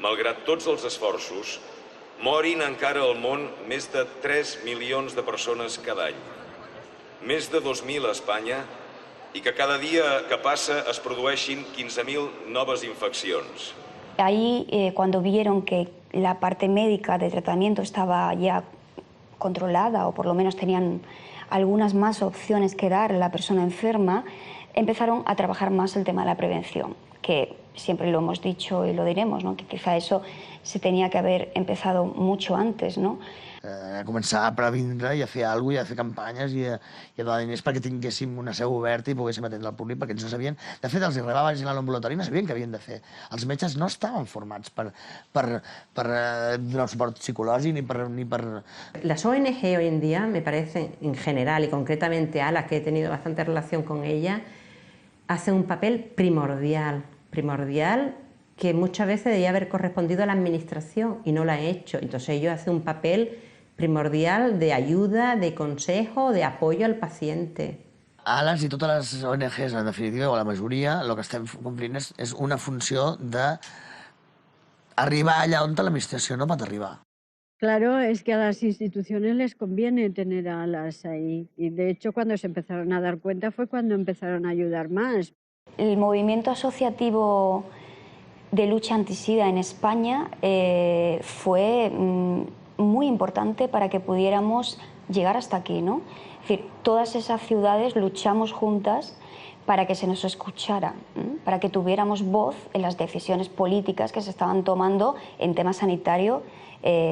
malgrat tots els esforços, morin encara al món més de 3 milions de persones cada any. Més de 2.000 a Espanya i que cada dia que passa es produeixin 15.000 noves infeccions. Ahí, cuando vieron que la parte médica de tratamiento estaba ya controlada, o por lo menos tenían algunas más opciones que dar a la persona enferma, empezaron a trabajar más el tema de la prevención, que siempre lo hemos dicho y lo diremos, que quizá eso se tenía que haber empezado mucho antes, ¿no? A començar a previndre i a fer alguna cosa, i a fer campanyes i a donar diners perquè tinguéssim una seu oberta i poguéssim atendre el públic, perquè ells no sabien... De fet, els arribava gent a l'ambulatori i no sabien què havien de fer. Els metges no estaven formats per donar suport psicològic ni per... Las ONG hoy en día, me parece, en general y concretamente a las que he tenido bastante relación con ella, hacen un papel primordial que muchas veces debería haber correspondido a la administración y no lo ha hecho. Entonces ellos hacen un papel primordial de ayuda, de consejo, de apoyo al paciente. ALAS i totes les ONGs, en definitiva, o la majoria, el que estem complint és una funció d'arribar allà on l'administració no pot arribar. Claro, es que a las instituciones les conviene tener a ALAS ahí. Y de hecho, cuando se empezaron a dar cuenta fue cuando empezaron a ayudar más. El movimiento asociativo de lucha antisida en España fue muy importante para que pudiéramos llegar hasta aquí, ¿no? Es decir, todas esas ciudades luchamos juntas para que se nos escuchara, para que tuviéramos voz en las decisiones políticas que se estaban tomando en tema sanitario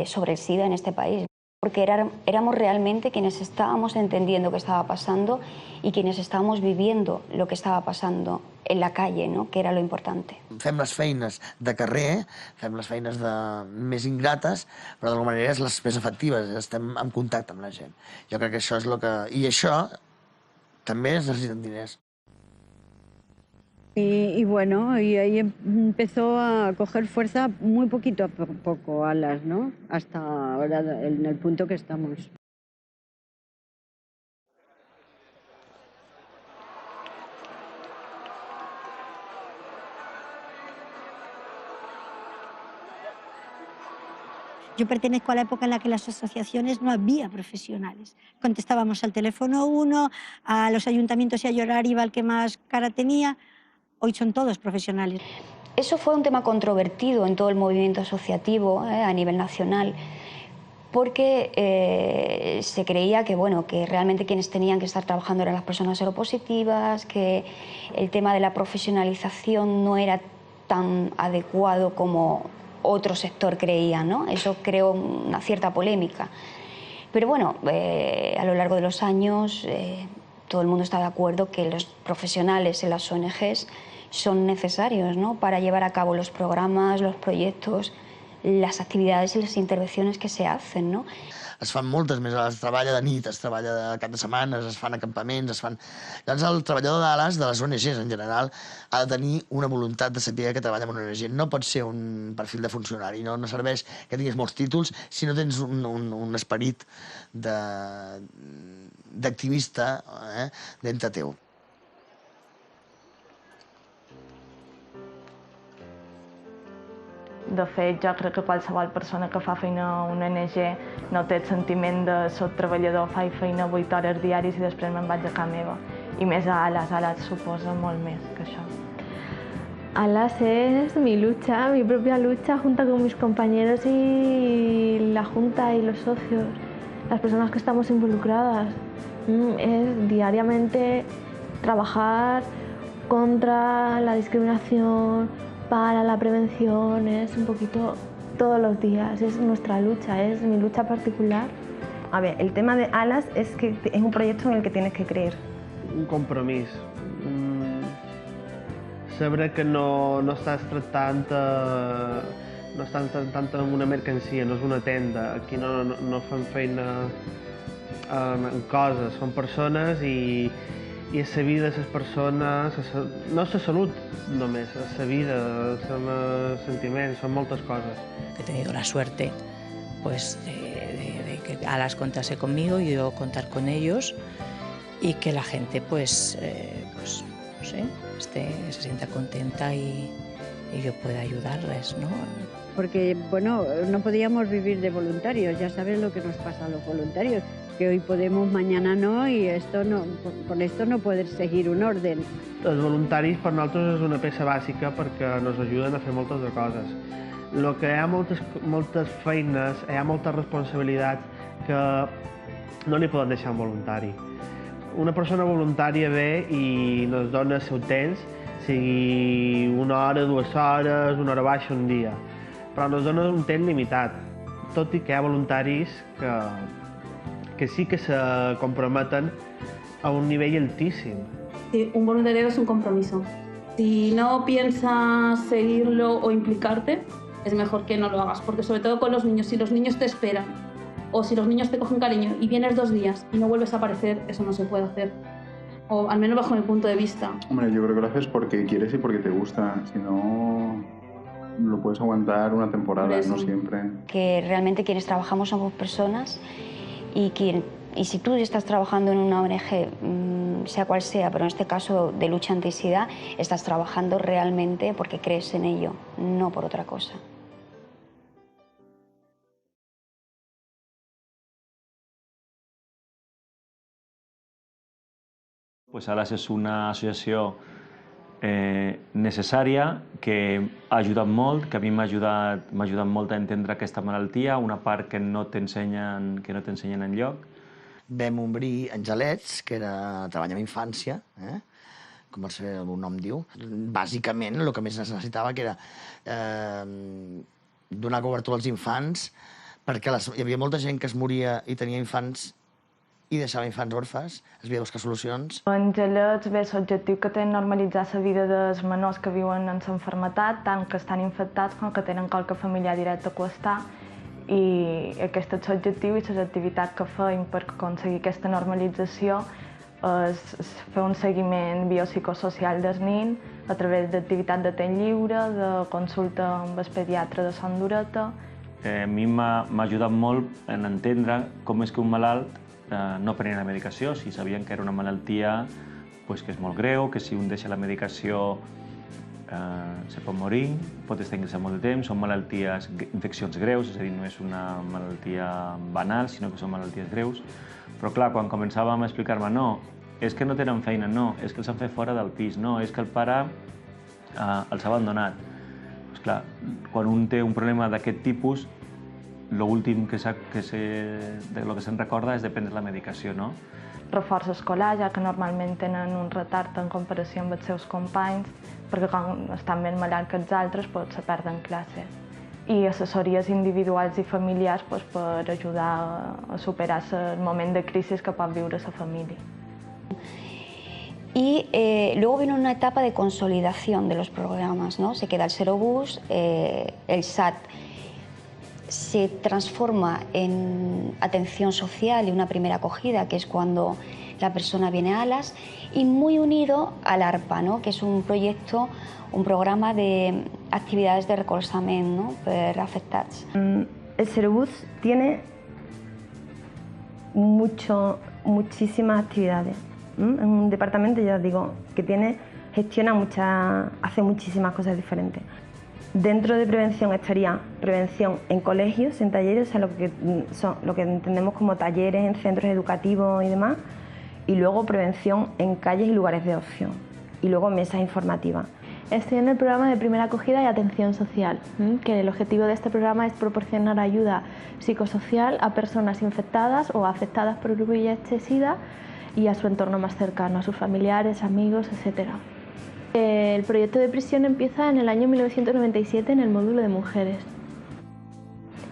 sobre el SIDA en este país. Porque éramos realmente quienes estábamos entendiendo qué estaba pasando y quienes estábamos viviendo lo que estaba pasando en la calle, no? Que era lo importante. Fem les feines de carrer, fem les feines més ingrates, però d'alguna manera és les més efectives, estem en contacte amb la gent. Jo crec que això és el que... I això també es necessiten diners. Y bueno, y ahí empezó a coger fuerza muy poquito a poco Alas, ¿no? Hasta ahora en el punto que estamos. Yo pertenezco a la época en la que las asociaciones no había profesionales. Contestábamos al teléfono 1, a los ayuntamientos y a llorar iba el que más cara tenía. Hoy son todos profesionales. Eso fue un tema controvertido en todo el movimiento asociativo a nivel nacional, porque se creía que, bueno, que realmente quienes tenían que estar trabajando eran las personas seropositivas, que el tema de la profesionalización no era tan adecuado como otro sector creía, ¿no? Eso creó una cierta polémica. Pero bueno, a lo largo de los años todo el mundo está de acuerdo que los profesionales en las ONGs son necesarios, ¿no? Para llevar a cabo los programas, los proyectos, las actividades y las intervenciones que se hacen, ¿no? Es fan moltes més, es treballa de nit, es treballa de cap de setmanes, es fan acampaments, es fan... Llavors el treballador d'Alas, de les ONGs en general, ha de tenir una voluntat de saber que treballa en una ONG. No pot ser un perfil de funcionari, no serveix que tinguis molts títols si no tens un esperit d'activista dintre teu. De fet, jo crec que qualsevol persona que fa feina a una ONG no té el sentiment de soc treballador, faig feina 8 hores diàries i després me'n vaig a casa meva. I més a Alas, Alas suposa molt més que això. Alas es mi lucha, mi propia lucha, junto con mis compañeros y la Junta y los socios, las personas que estamos involucradas. Es diariamente trabajar contra la discriminación, para la prevención, es un poquito todos los días, es nuestra lucha, es mi lucha particular. A ver, el tema de Alas es que es un proyecto en el que tienes que creer. Un compromís. Saber que no estàs tractant amb una mercancia, no és una tenda. Aquí no fan feina en coses, són persones i és la vida de les persones, no és la salut només, és la vida, són sentiments, són moltes coses. He tenido la suerte pues, de que Alas contase conmigo y yo contar con ellos y que la gente pues no sé, se sienta contenta y yo pueda ayudarles, ¿no? Porque, bueno, no podíamos vivir de voluntarios, ya sabes lo que nos pasa a los voluntarios, que hoy podemos, mañana no, y con esto no poder seguir un orden. Els voluntaris per nosaltres és una peça bàsica perquè ens ajuden a fer moltes de coses. El que hi ha moltes feines, hi ha moltes responsabilitats que no li poden deixar un voluntari. Una persona voluntària ve i ens dona el seu temps, sigui 1 hora, 2 hores, 1 hora baixa, un dia. Però ens dona un temps limitat, tot i que hi ha voluntaris que sí que se comprometen a un nivell altíssim. Sí, un voluntariado es un compromiso. Si no piensas seguirlo o implicarte, es mejor que no lo hagas, porque sobre todo con los niños, si los niños te esperan o si los niños te cogen cariño y vienes 2 días y no vuelves a aparecer, eso no se puede hacer. O al menos bajo mi punto de vista. Hombre, yo creo que lo haces porque quieres y porque te gusta, si no lo puedes aguantar una temporada, no siempre. Que realmente quienes trabajamos somos personas y si tú estás trabajando en una ONG, sea cual sea, pero en este caso de lucha anti-SIDA, estás trabajando realmente porque crees en ello, no por otra cosa. Pues Alas és una associació necessària, que ha ajudat molt, que a mi m'ha ajudat molt a entendre aquesta malaltia, una part que no t'ensenyen enlloc. Vam obrir Angelets, que treballa amb infància, com el seu nom diu. Bàsicament, el que més necessitava que era donar cobertura als infants, perquè hi havia molta gent que es moria i tenia infants i deixava infants orfes, es havia de buscar solucions. Angelets, bé, l'objectiu que té normalitzar la vida dels menors que viuen amb l'enfermetat, tant que estan infectats com que tenen qualque familiar directe a costar, i aquest és l'objectiu i les activitats que feim per aconseguir aquesta normalització és fer un seguiment biopsicosocial del nin a través d'activitats de temps lliure, de consulta amb el pediatre de Son Dureta. A mi m'ha ajudat molt en entendre com és que un malalt no prenia la medicació, si sabien que era una malaltia que és molt greu, que si un deixa la medicació se pot morir, pot estendre-se molt de temps, són malalties, infeccions greus, és a dir, no és una malaltia banal, sinó que són malalties greus. Però clar, quan començàvem a explicar-me, no, és que no tenen feina, no, és que els han fet fora del pis, no, és que el pare els ha abandonat. Doncs clar, quan un té un problema d'aquest tipus, l'últim que se'n recorda és de prendre la medicació, no? Reforç escolar, ja que normalment tenen un retard en comparació amb els seus companys, perquè quan estan més malalts que els altres se perden classes. I assessories individuals i familiars per ajudar a superar el moment de crisi que pot viure la família. Y luego vino una etapa de consolidación de los programas, ¿no? Se queda el Serobús, el SAT se transforma en atención social y una primera acogida, que es cuando la persona viene a ALAS, y muy unido al ARPA, ¿no? Que es un proyecto, un programa de actividades de recolzament, ¿no? Per afectats. El Serobús tiene muchísimas actividades. Es un departamento, ya os digo, que hace muchísimas cosas diferentes. Dentro de prevención estaría prevención en colegios, en talleres, o sea, lo que entendemos como talleres en centros educativos y demás, y luego prevención en calles y lugares de ocio, y luego mesas informativas. Estoy en el programa de primera acogida y atención social, que el objetivo de este programa es proporcionar ayuda psicosocial a personas infectadas o afectadas por el VIH-Sida y a su entorno más cercano, a sus familiares, amigos, etc. El proyecto de prisión empieza en el año 1997 en el módulo de mujeres.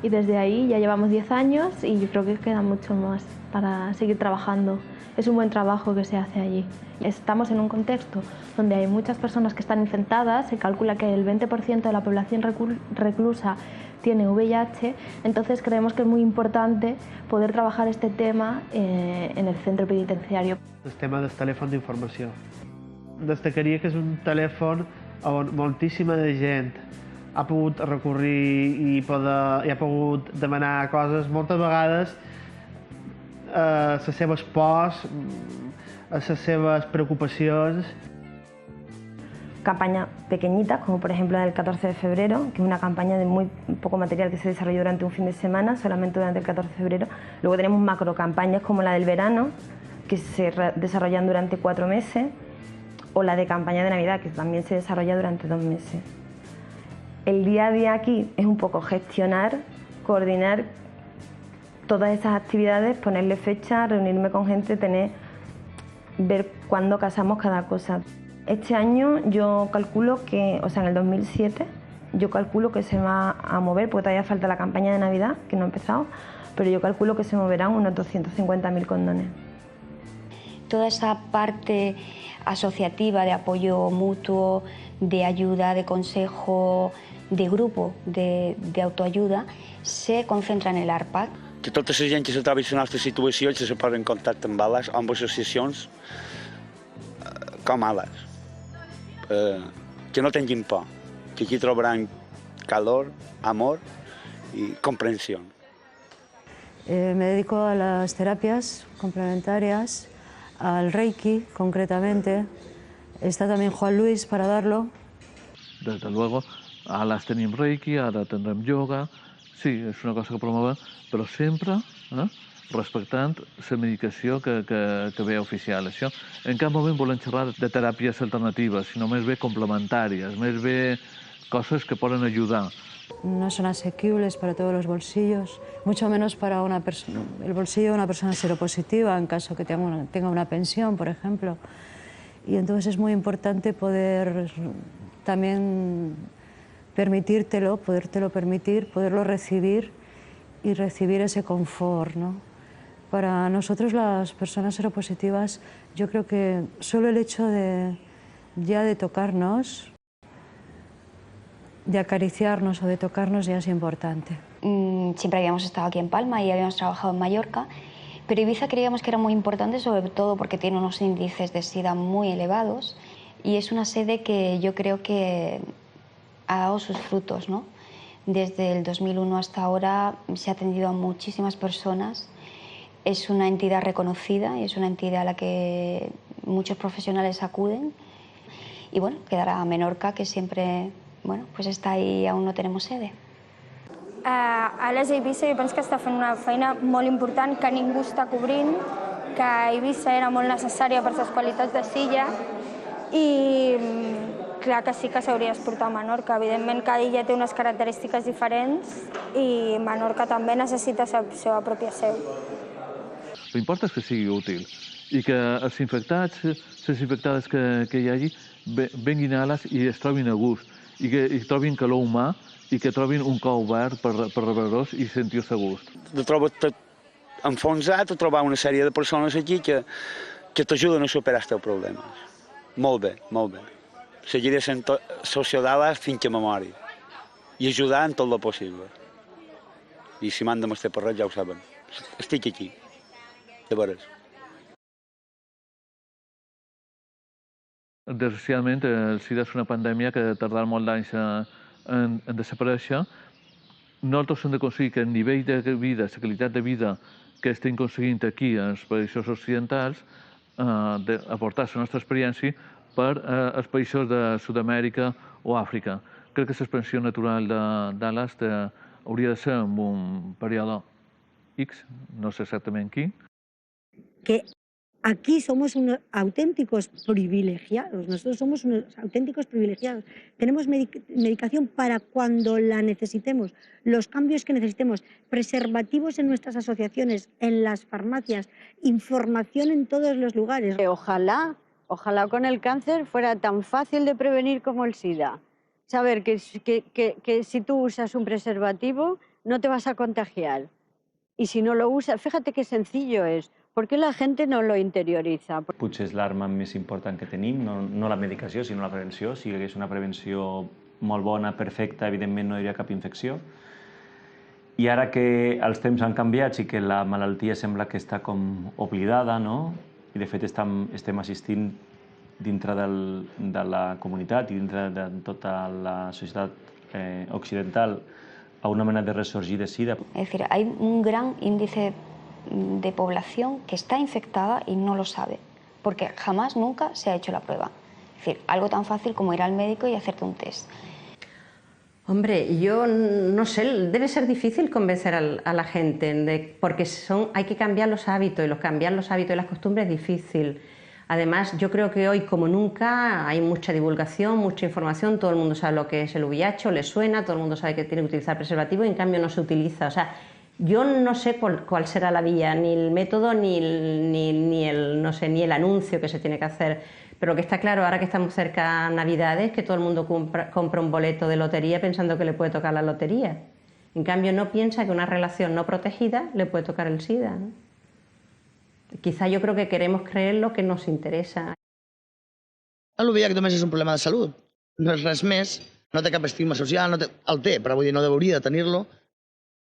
Y desde ahí ya llevamos 10 años y yo creo que queda mucho más para seguir trabajando. Es un buen trabajo que se hace allí. Estamos en un contexto donde hay muchas personas que están infectadas, se calcula que el 20% de la población reclusa tiene VIH, entonces creemos que es muy importante poder trabajar este tema en el centro penitenciario. El tema del telèfon d'informació. Destacaria que és un telèfon on moltíssima de gent ha pogut recurrir i ha pogut demanar coses moltes vegades a les seves pors, a les seves preocupacions. Campañas pequeñitas, como por ejemplo la del 14 de febrero, que es una campaña de muy poco material que se desarrolló durante un fin de semana, solamente durante el 14 de febrero. Luego tenemos macro campañas como la del verano, que se desarrollan durante 4 meses, o la de campaña de Navidad, que también se desarrolla durante 2 meses. El día a día aquí es un poco gestionar, coordinar todas esas actividades, ponerle fecha, reunirme con gente, ver cuándo casamos cada cosa. Este año yo calculo que, o sea, en el 2007, yo calculo que se va a mover, porque todavía falta la campaña de Navidad, que no ha empezado, pero yo calculo que se moverán unos 250.000 condones. Toda esa parte asociativa de apoyo mutuo, de ayuda, de consejo, de grupo, de autoayuda, se concentra en el ARPAC. Que tota la gent que se troba en la nostra situació i se posa en contacte amb ALAS, amb associacions com ALAS. Que no tinguin por, que aquí trobaran calor, amor y comprensión. Me dedico a las terapias complementarias, al Reiki concretamente. Está también Juan Luis para darlo. Desde luego, ALAS tenim Reiki, ara tindrem yoga. Sí, és una cosa que promovem, però sempre respectant la medicació que ve oficial. Això, en cap moment volem xerrar de teràpies alternatives, sinó més bé complementàries, més bé cosas que pueden ayudar. No son asequibles para todos los bolsillos, mucho menos para el bolsillo de una persona seropositiva en caso que tenga una pensión, por ejemplo. Y entonces es muy importante poder también permitírtelo, podértelo permitir, poderlo recibir y recibir ese confort, ¿no? Para nosotros las personas seropositivas, yo creo que solo el hecho de tocarnos, de acariciarnos o de tocarnos ya es importante. Siempre habíamos estado aquí en Palma y habíamos trabajado en Mallorca, pero Ibiza creíamos que era muy importante, sobre todo porque tiene unos índices de SIDA muy elevados y es una sede que yo creo que ha dado sus frutos, ¿no? Desde el 2001 hasta ahora se ha atendido a muchísimas personas, es una entidad reconocida y es una entidad a la que muchos profesionales acuden y bueno, quedará a Menorca, que siempre, bueno, pues está ahí y aún no tenemos sede. A les Eivissa jo penso que està fent una feina molt important que ningú està cobrint, que Eivissa era molt necessària per les qualitats de Silla i clar que sí que s'hauria d'exportar a Menorca. Evidentment, cada illa té unes característiques diferents i Menorca també necessita la seva pròpia seu. L'important és que sigui útil i que els infectats, les infectades que hi hagi, venguin a les i es trobin a gust i que trobin calor humà i que trobin un cor obert per rebre-los i sentir-se a gust. Te trobes enfonsat a trobar una sèrie de persones aquí que t'ajuden a superar els teus problemes. Molt bé, molt bé. Seguiré sent sociodala fins que me mori i ajudar en tot el possible. I si m'han de m'estar per res ja ho saben. Estic aquí, de veres. Desgraciadament, el SIDA és una pandèmia que tardarà molt d'anys en desaparèixer. Nosaltres hem d'aconseguir que el nivell de vida, la qualitat de vida que estem aconseguint aquí als països occidentals, d'aportar la nostra experiència per als països de Sud-amèrica o Àfrica. Crec que l'expansió natural d'Ales hauria de ser en un període X, no sé exactament quin. Que aquí somos unos auténticos privilegiados, nosotros somos unos auténticos privilegiados. Tenemos medicación para cuando la necesitemos, los cambios que necesitemos, preservativos en nuestras asociaciones, en las farmacias, información en todos los lugares. Ojalá con el cáncer fuera tan fácil de prevenir como el SIDA. Saber que si tú usas un preservativo no te vas a contagiar. Y si no lo usas, fíjate qué sencillo es. ¿Por qué la gente no lo interioriza? Potser és l'arma més important que tenim, no la medicació, sinó la prevenció. Si hi hagués una prevenció molt bona, perfecta, evidentment no hi hauria cap infecció. I ara que els temps han canviat i que la malaltia sembla que està com oblidada, no? I de fet estem assistint dintre de la comunitat i dintre de tota la societat occidental a una mena de resorgir de SIDA. Es decir, hay un gran índice de población que está infectada y no lo sabe, porque jamás, nunca se ha hecho la prueba. Es decir, algo tan fácil como ir al médico y hacerte un test. Hombre, yo no sé, debe ser difícil convencer a la gente, porque hay que cambiar los hábitos, y cambiar los hábitos y las costumbres es difícil. Además, yo creo que hoy, como nunca, hay mucha divulgación, mucha información, todo el mundo sabe lo que es el VIH, le suena, todo el mundo sabe que tiene que utilizar preservativo y en cambio no se utiliza. O sea, yo no sé cuál será la vía, ni el método, ni el anuncio que se tiene que hacer. Pero lo que está claro, ahora que estamos cerca de Navidades, que todo el mundo compra un boleto de lotería pensando que le puede tocar la lotería. En cambio, no piensa que una relación no protegida le puede tocar el SIDA, ¿no? Quizá yo creo que queremos creer lo que nos interesa. El VIH només és un problema de salut, no és res més, no té cap estigma social, el té, però vull dir, no hauria de tenir-lo,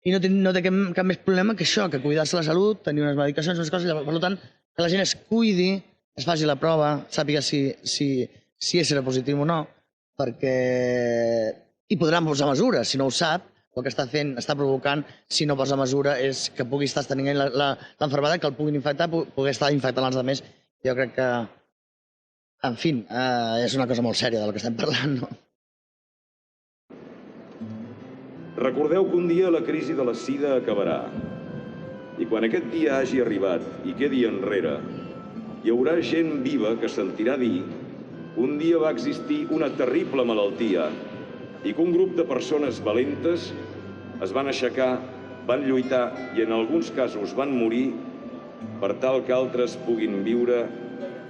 i no té cap més problema que això, que cuidar-se la salut, tenir unes medicacions, unes coses, per tant, que la gent es cuidi, es faci la prova, sàpiga si és seropositiu o no, perquè hi podran posar mesures, si no ho sap, el que està fent, està provocant, si no posa mesura, és que pugui estar tenint l'enfermedad, que el puguin infectar, pugui estar infectant els altres. Jo crec que, en fi, és una cosa molt sèria del que estem parlant, no? Recordeu que un dia la crisi de la sida acabarà. I quan aquest dia hagi arribat i quedi enrere, hi haurà gent viva que sentirà dir que un dia va existir una terrible malaltia i que un grup de persones valentes es van aixecar, van lluitar i en alguns casos van morir per tal que altres puguin viure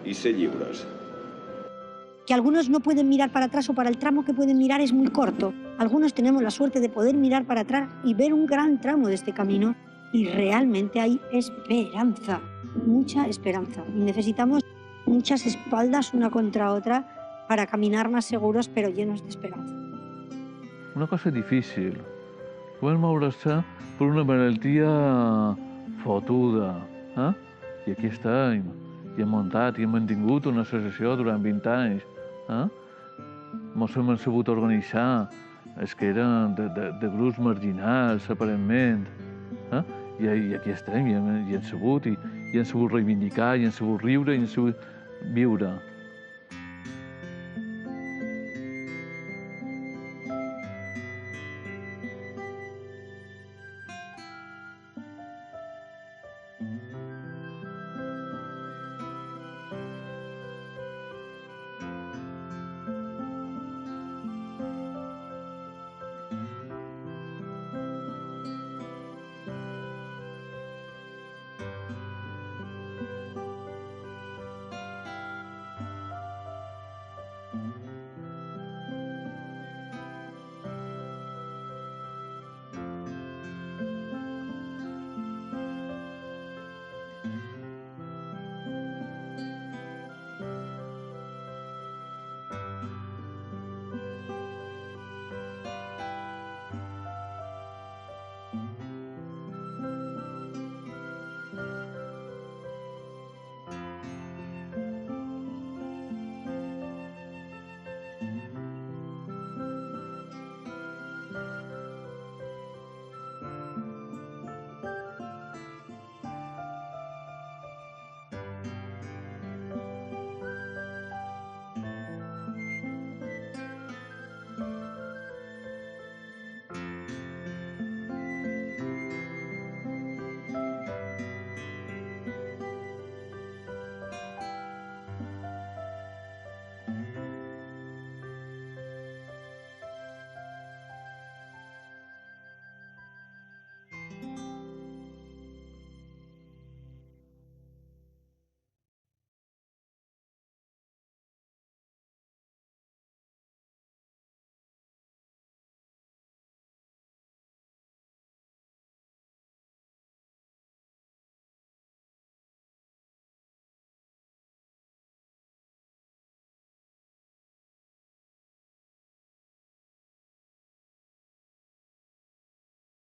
y ser libres. Que algunos no pueden mirar para atrás o para el tramo que pueden mirar es muy corto. Algunos tenemos la suerte de poder mirar para atrás y ver un gran tramo de este camino y realmente hay esperanza, mucha esperanza. Y necesitamos muchas espaldas una contra otra para caminar más seguros pero llenos de esperanza. Una cosa difícil, poder moure-se per una malaltia fotuda, i aquí estem, i hem muntat i hem mantingut una associació durant 20 anys. Mos hem sabut organitzar, és que eren de grups marginals, aparentment. I aquí estem, i hem sabut reivindicar, i hem sabut riure, i hem sabut viure.